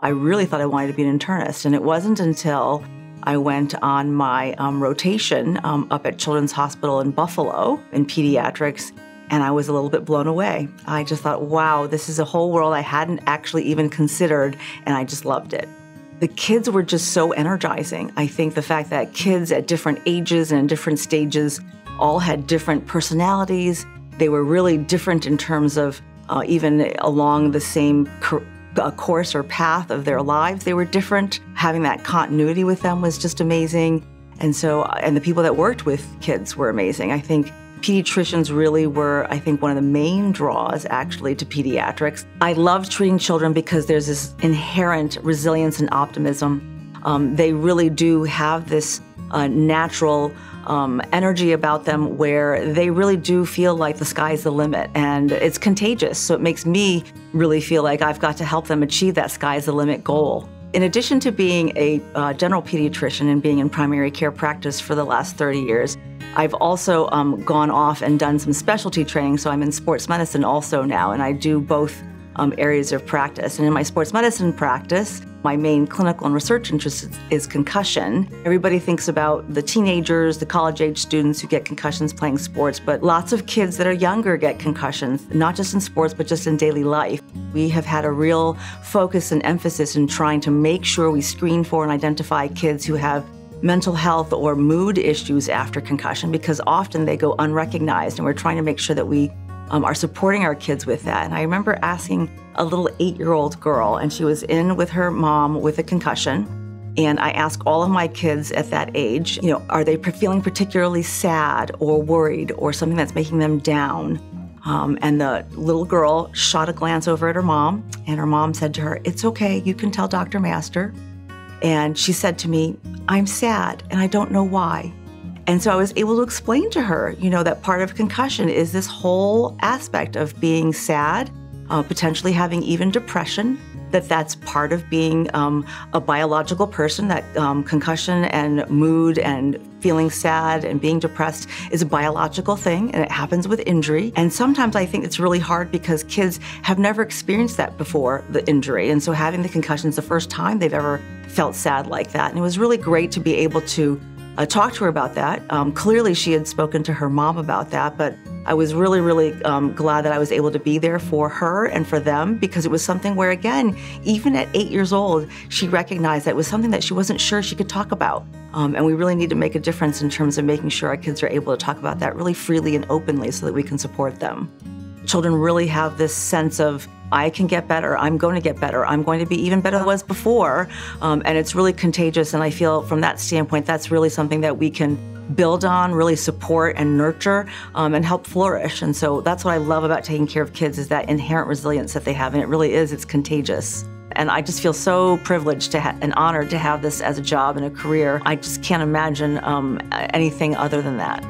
I really thought I wanted to be an internist. And it wasn't until I went on my rotation up at Children's Hospital in Buffalo in pediatrics, and I was a little bit blown away. I just thought, wow, this is a whole world I hadn't actually even considered, and I just loved it. The kids were just so energizing. I think the fact that kids at different ages and in different stages all had different personalities. They were really different in terms of even along the same course or path of their lives. They were different. Having that continuity with them was just amazing. And the people that worked with kids were amazing. I think pediatricians really were, one of the main draws actually to pediatrics. I love treating children because there's this inherent resilience and optimism. They really do have this natural energy about them where they really do feel like the sky's the limit, and it's contagious. So it makes me really feel like I've got to help them achieve that sky's the limit goal. In addition to being a general pediatrician and being in primary care practice for the last 30 years, I've also gone off and done some specialty training. So I'm in sports medicine also now, and I do both areas of practice. And in my sports medicine practice, my main clinical and research interest is concussion. Everybody thinks about the teenagers, the college-age students who get concussions playing sports, but lots of kids that are younger get concussions, not just in sports, but just in daily life. We have had a real focus and emphasis in trying to make sure we screen for and identify kids who have mental health or mood issues after concussion, because often they go unrecognized, and we're trying to make sure that we are supporting our kids with that. And I remember asking a little 8-year-old girl, and she was in with her mom with a concussion, and I asked all of my kids at that age, are they feeling particularly sad or worried or something that's making them down? And the little girl shot a glance over at her mom, and her mom said to her, "It's okay, you can tell Dr. Master." And she said to me, "I'm sad, and I don't know why." And so I was able to explain to her, that part of concussion is this whole aspect of being sad, potentially having even depression, that's part of being a biological person, that concussion and mood and feeling sad and being depressed is a biological thing, and it happens with injury. And sometimes I think it's really hard because kids have never experienced that before, the injury. And so having the concussion is the first time they've ever felt sad like that. And it was really great to be able to talk to her about that. Clearly she had spoken to her mom about that, but I was really, really glad that I was able to be there for her and for them, because it was something where, again, even at 8 years old, she recognized that it was something that she wasn't sure she could talk about. And we really need to make a difference in terms of making sure our kids are able to talk about that really freely and openly so that we can support them. Children really have this sense of, I can get better, I'm going to get better, I'm going to be even better than I was before. And it's really contagious, and I feel from that standpoint, that's really something that we can build on, really support and nurture, and help flourish. And so that's what I love about taking care of kids, is that inherent resilience that they have, and it really is, it's contagious. And I just feel so privileged and honored to have this as a job and a career. I just can't imagine anything other than that.